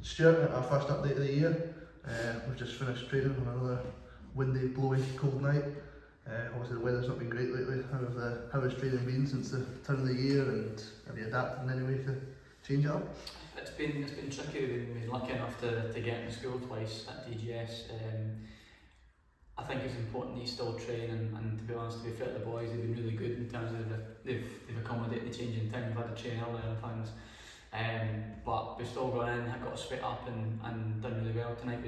Stuart, our first update of the year. We've just finished training on another windy, blowy, cold night. Obviously the weather's not been great lately. How has training been since the turn of the year, and have you adapted in any way to change it up? It's been tricky. We've been lucky enough to get into school twice at DGS. I think it's important that you still train, and to be honest, to be fair to the boys, they've been really good in terms of they've accommodated the change in time. We've had to train earlier and things. But we've still gone in, got us fit up and done really well tonight.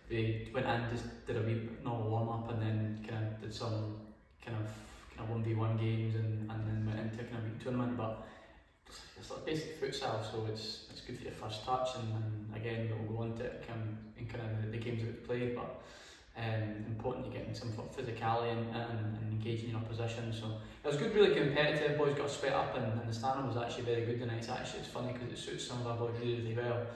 We went in, just did a wee normal warm up, and then kind of did some kind of 1v1 games, and then went into kind of wee tournament. But it's like basic futsal, so it's good for your first touch, and again we'll go on to it in kind of the games that we've played. But important to getting some physicality and engaging in opposition. So it was good, really competitive. Boys got split up, and the standing was actually very good tonight. It's funny because it suits some of our boys really, really well.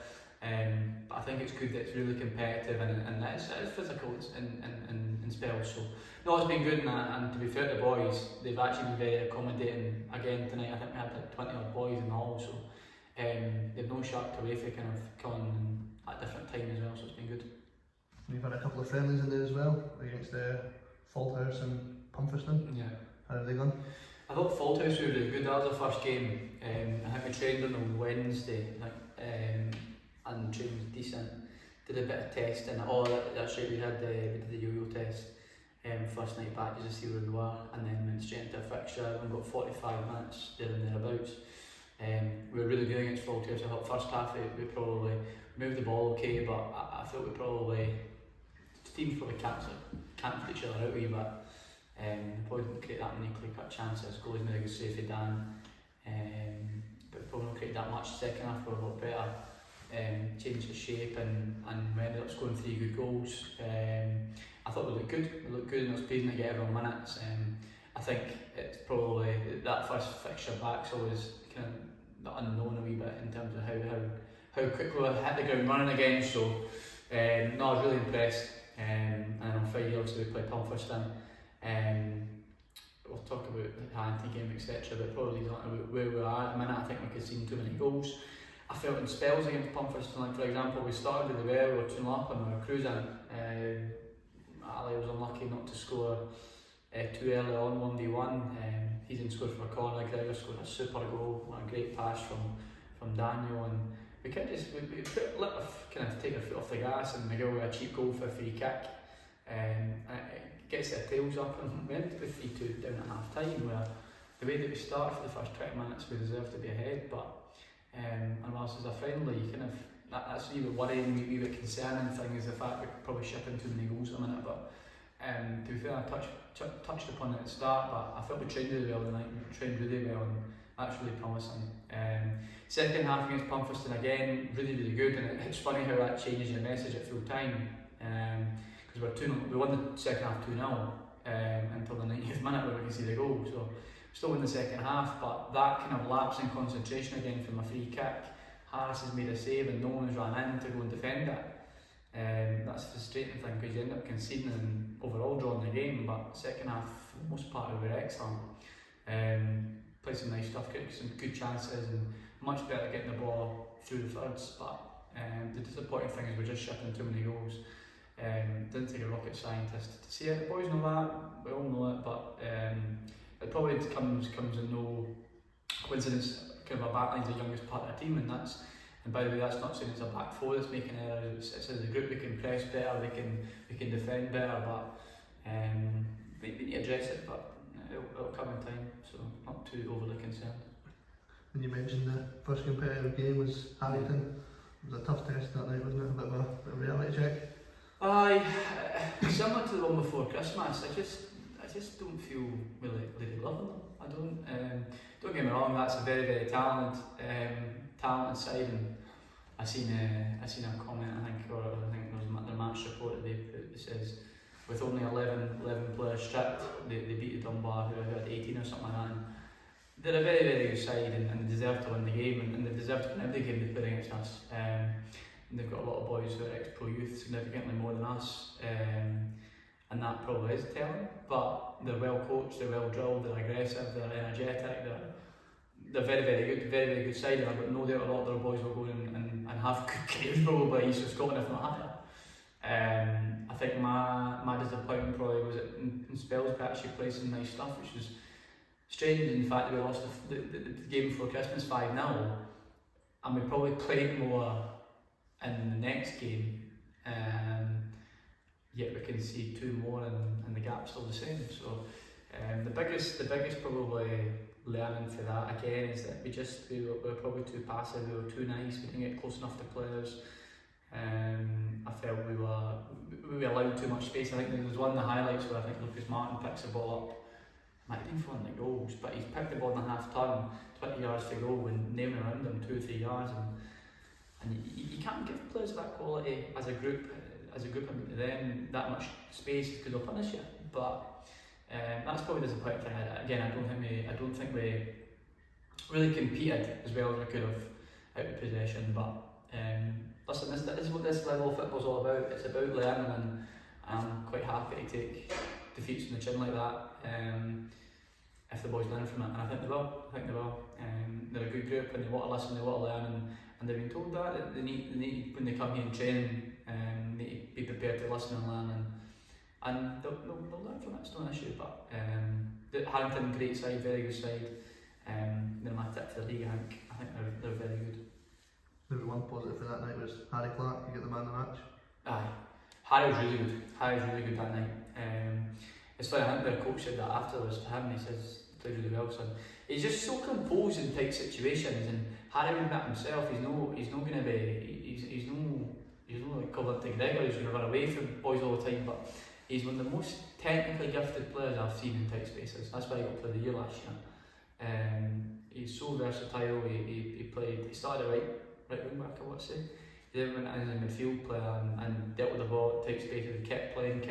But I think it's good that it's really competitive, and it is physical in spells. So no, it's been good, and to be fair to the boys, they've actually been very accommodating. Again tonight, I think we had like 20 odd boys in the hall, so they've no sharked away for kind of coming at different times as well. So it's been good. You've had a couple of friendlies in there as well, against Fauldhouse and Pumpherston. Yeah. How have they gone? I thought Fauldhouse were really good. That was our first game. I think we trained on the Wednesday, and training was decent. Did a bit of testing. That's right, we did the yo-yo test first night back just to see where we were, and then went straight into a fixture and got 45 minutes there and thereabouts. We were really good against Fauldhouse. I thought first half we probably moved the ball okay, but I felt we probably teams probably cancelled each other out a wee bit. Probably didn't create that many clear-cut chances. Goalies made a good save for Dan, but probably not created that much. Second half we were a lot better. Changed the shape, and we ended up scoring 3 good goals. I thought we looked good. And it was pleasing to get everyone minutes. I think it's probably that first fixture back's always kind of the unknown a wee bit in terms of how quickly we hit the ground running again. So no, I was really impressed. And on Friday obviously we played Pumpherston. We'll talk about the Haddington game, etc. But probably not where we are at the minute. I think we could see too many goals. I felt in spells against Pumpherston, like for example, we started really well, we were 2-0 up and we were cruising. Allan was unlucky not to score too early on 1v1. He didn't score from a corner. Gregor scored a super goal, what a great pass from Daniel, and we kind of take our foot off the gas, and we go with a cheap goal for a free kick. It gets their tails up, and we ended up with 3-2 down at half time, where the way that we started for the first 20 minutes we deserved to be ahead, but and whilst as a friendly, that's a wee bit worrying, a wee bit concerning thing is the fact we're probably shipping too many goals at the minute. But to be fair, I touched upon it at the start, but I felt we trained really well tonight. We trained really well, and that's really promising. Second half against Pumpherston again, really good, and it's funny how that changes your message at full time. Because we won the second half 2-0 until the 90th minute where we can see the goal. So still in the second half, but that kind of lapse in concentration again from a free kick. Harris has made a save and no one's ran in to go and defend it. That's a frustrating thing because you end up conceding and overall drawing the game, but second half, for the most part, we were excellent. Played some nice stuff, created some good chances, and much better getting the ball through the thirds, but the disappointing thing is we're just shipping too many goals. Didn't take a rocket scientist to see it. The boys know that, we all know it, but it probably comes in no coincidence. Kind of our backline's the youngest part of the team, and by the way, that's not saying it's a back four that's making errors. It's as a group we can press better, we can defend better, but we need to address it. But it'll come in time, so not too overly concerned. When you mentioned the first competitive game was Haddington, it was a tough test that night, wasn't it? A bit of a reality check. Aye, similar to the one before Christmas. I just don't feel really loving them. I don't get me wrong. That's a very talented side, and I seen a comment. I think there was the match report that says with only 11 players stripped, they beat the Dunbar who had 18 or something like that. And they're a very good side, and they deserve to win the game, and they deserve to win every game they play against us. And they've got a lot of boys who are ex-pro youth, significantly more than us. And that probably is telling, but they're well coached, they're well drilled, they're aggressive, they're energetic, they're very good side, and I've got no doubt a lot of their boys will go and have good careers probably East of Scotland if not higher. I think my disappointment probably was that in spells we actually played some nice stuff, which was strange in the fact that we lost the game before Christmas 5-0, and we probably played more in the next game, yet we can see 2 more and the gap's still the same. So the biggest probably learning for that again is that we were probably too passive, we were too nice, we didn't get close enough to players. I felt we allowed too much space. I think there was one of the highlights where I think Lucas Martin picks the ball up, might have been for one of the goals, but he's picked the ball in a half turn, 20 yards to go, and naming around him 2 or 3 yards, and you can't give players that quality as a group. I mean, to them that much space because they'll punish you. But that's probably the disappointing thing. Again, I don't think we really competed as well as we could have out of possession. But listen, this is what this level of football's all about. It's about learning, and I'm quite happy to take defeats on the chin like that if the boys learn from it, and I think they will. They're a good group, and they want to listen, they want to learn, and they've been told that they need when they come here and train, they need to be prepared to listen and learn, and they'll learn from it. It's not an issue. But Haddington, great side, very good side. They're my tip for the league. I think they're very good. Maybe one positive for that night was Harry Clark. You get the man of the match. Aye, Harry was really good that night. It's funny, I think their coach said that afterwards to him. He says he played really well, son. He's just so composed in tight situations, and Harry would admit himself he's no like Coventry Gregor who's going to run away from boys all the time, but he's one of the most technically gifted players I've seen in tight spaces. That's why he got player of the year last year. He's so versatile. He started at right wing back, I want to say. He then went in as a midfield player and dealt with the ball at tight spaces. He kept playing.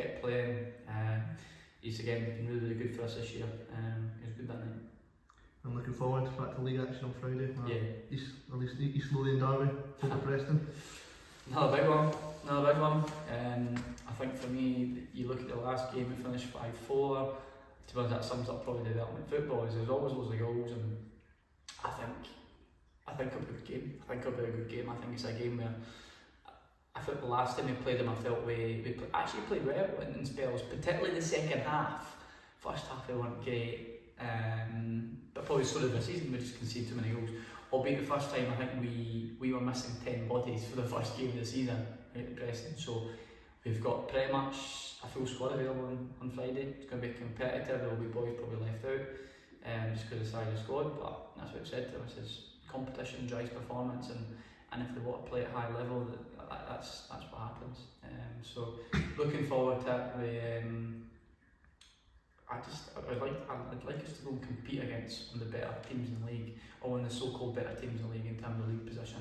He's again been really good for us this year. He was good that night. I'm looking forward back to league action on Friday. Yeah. East Lothian derby, over Preston. Another big one. I think for me, you look at the last game, it finished 5-4. To be honest, that sums up probably development football. There's always loads of goals, and I think it'll be a good game. I think it's a game where I felt the last time we played them, I felt we actually played well in spells, particularly the second half. First half we weren't great, but probably so did the season. We just conceded too many goals. Albeit the first time, I think we were missing 10 bodies for the first game of the season at Preston. So we've got pretty much a full squad available on Friday. It's going to be competitive. There will be boys probably left out just because of the size of the squad. But that's what I've said to us: is competition drives performance, and if they want to play at high level, that's what happens. So looking forward to it. I'd like us to go and compete against one of the better teams in the league, or one of the so-called better teams in the league in terms of league position.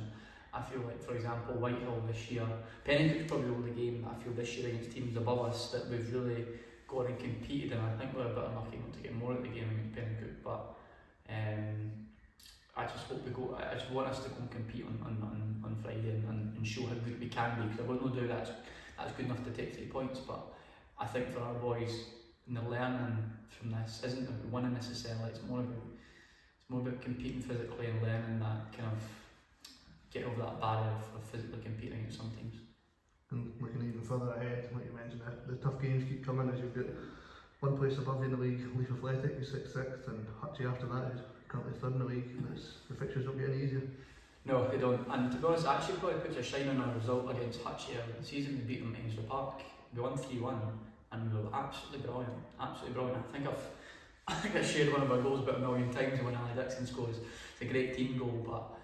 I feel like, for example, Whitehall this year, Pennington's probably won the game, but I feel this year against teams above us that we've really gone and competed, and I think we're a bit unlucky not to get more at the game against Pennington. But I just want us to go and compete on Friday and show how good we can be, because I will no doubt that's good enough to take 3 points. But I think for our boys, and the learning from this isn't about winning necessarily. It's more about competing physically and learning that kind of get over that barrier of physically competing against some teams. And looking even further ahead, like you mentioned, the tough games keep coming as you've got one place above you in the league, Leith Athletic, who's 6th, and Hutchie after that, who's currently 3rd in the league. The fixtures don't get any easier. No, they don't. And to be honest, it actually probably puts a shine on our result against Hutchie earlier in the season. We beat them at Ainsworth Park. We won 3-1. And we were absolutely brilliant. I think I shared one of our goals about 1 million times when Allan Dixon scores. It's a great team goal, but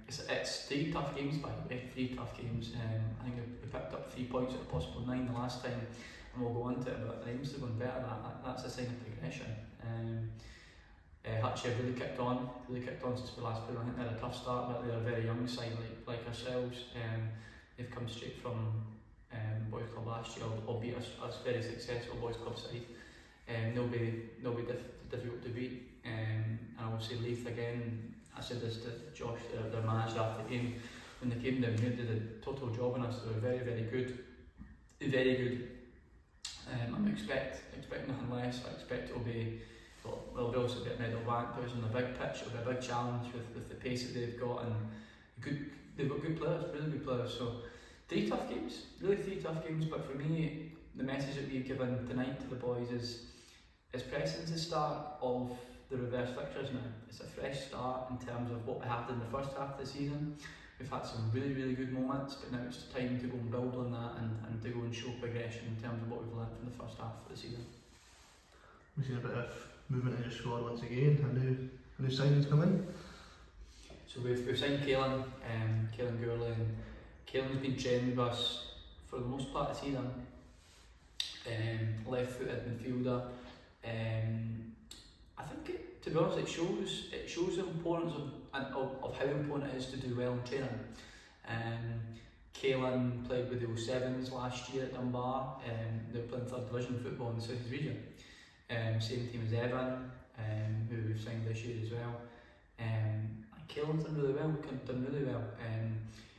it's 3 tough games, by the way. 3 tough games. I think we picked up 3 points at a possible 9 the last time, and we'll go on to it. But the aims to go better. That's a sign of progression. Hutchie have really kicked on since we last played. I think they had a tough start, but they're a very young side like ourselves. They've come straight from Boys Club last year, albeit us very successful Boys Club side. They'll be difficult to beat. And I will say Leith again. I said this to Josh, their manager, after the game. When they came down here, they did a total job on us. They were very, very good. I'm expecting nothing less. I expect they'll but there'll also be a medal back, but on the big pitch it'll be a big challenge with the pace that they've got, and they've got good players, really good players. So 3 tough games, really 3 tough games. But for me, the message that we've given tonight to the boys is Preston's the start of the reverse fixtures now. It's a fresh start in terms of what we had in the first half of the season. We've had some really, really good moments, but now it's time to go and build on that and to go and show progression in terms of what we've learned from the first half of the season. We've seen a bit of movement in your squad once again. A new signings come in. So we've signed Caelan Gourlay, and Caelan's been training with us for the most part of the season. Left-footed midfielder. I think to be honest, it shows the importance of how important it is to do well in training. Caelan played with the U20’s last year at Dunbar. They were playing 3rd division football in the South East region. Same team as Evan, who we've signed this year as well. And Caelan's done really well.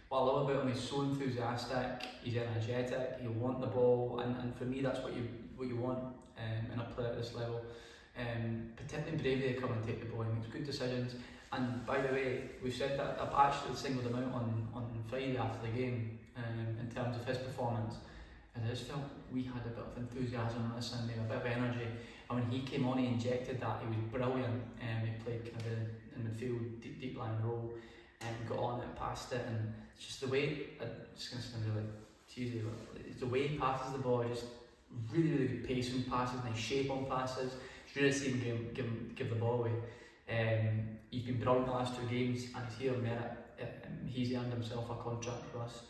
What I love about him, he's so enthusiastic, he's energetic, he'll want the ball, and for me that's what you want in a player at this level. Particularly bravery to come and take the ball, he makes good decisions. And by the way, we've said that I've actually singled him out on Friday after the game in terms of his performance, and I just felt we had a bit of enthusiasm on this Sunday, a bit of energy, and when he came on he injected that. He was brilliant. He played kind of in midfield, deep line role, and got on it, passed it, and it's just the way, it's going to sound really cheesy, but it's the way he passes the ball, just really, really good pace on passes, nice shape on passes. It's really seen him give the ball away. He's been brilliant the last 2 games, and he's here on merit. He's earned himself a contract with us,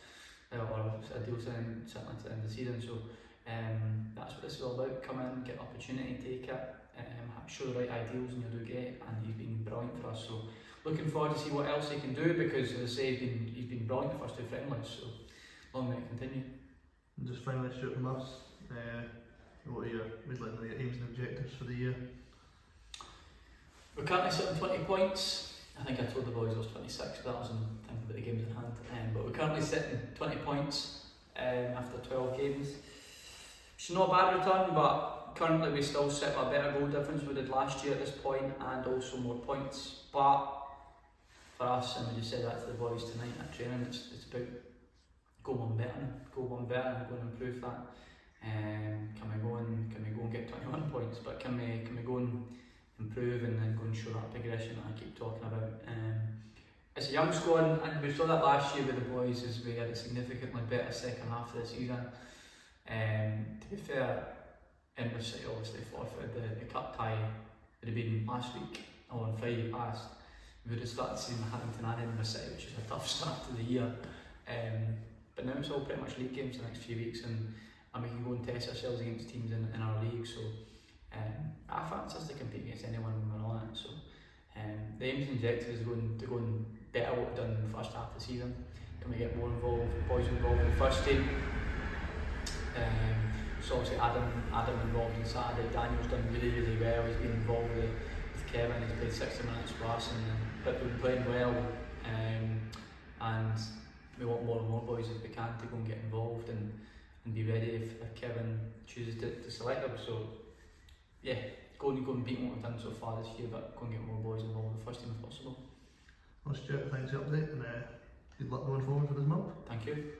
or a deal certainly to the end of the season. So that's what this is all about. Come in, get the opportunity, take it, show the right ideals, and you'll do great. And he's been brilliant for us. So looking forward to see what else he can do, because as I say, he's been brilliant the first 2 friendlies. So long may it continue. And just finally, Stuart, from us, what are your aims and objectives for the year? We're currently sitting 20 points. I think I told the boys I was 26, but that was thinking about the games in hand. But we're currently sitting 20 points after 12 games. It's not a bad return, but currently we still sit with a better goal difference we did last year at this point, and also more points. But for us, and we just said that to the boys tonight at training, it's about go one better and go and improve that. Can we go and get 21 points? But can we go and improve and then go and show that progression that I keep talking about? It's a young squad, and we saw that last year with the boys as we had a significantly better second half of the season. To be fair, Inverness City obviously forfeited the cup tie that had been last week or on Friday past. We would have started seeing Haddington and Inverness City, which is a tough start to the year. But now it's all pretty much league games the next few weeks, and we can go and test ourselves against teams in our league. So I fancy us to compete against anyone when we're on it. So the aims and objectives is to go and better what we've done in the first half of the season. Can we get more involved, boys involved in the first team? So obviously Adam involved in Saturday. Daniel's done really, really well. He's been involved with Kevin. He's played 60 minutes for us, but we've been playing well. And we want more and more boys if we can to go and get involved and be ready if Kevin chooses to select them. So yeah, go and beat what we've done so far this year, but go and get more boys involved in the first team if possible. Well, Stuart, thanks for the update, and good luck going forward for this month. Thank you.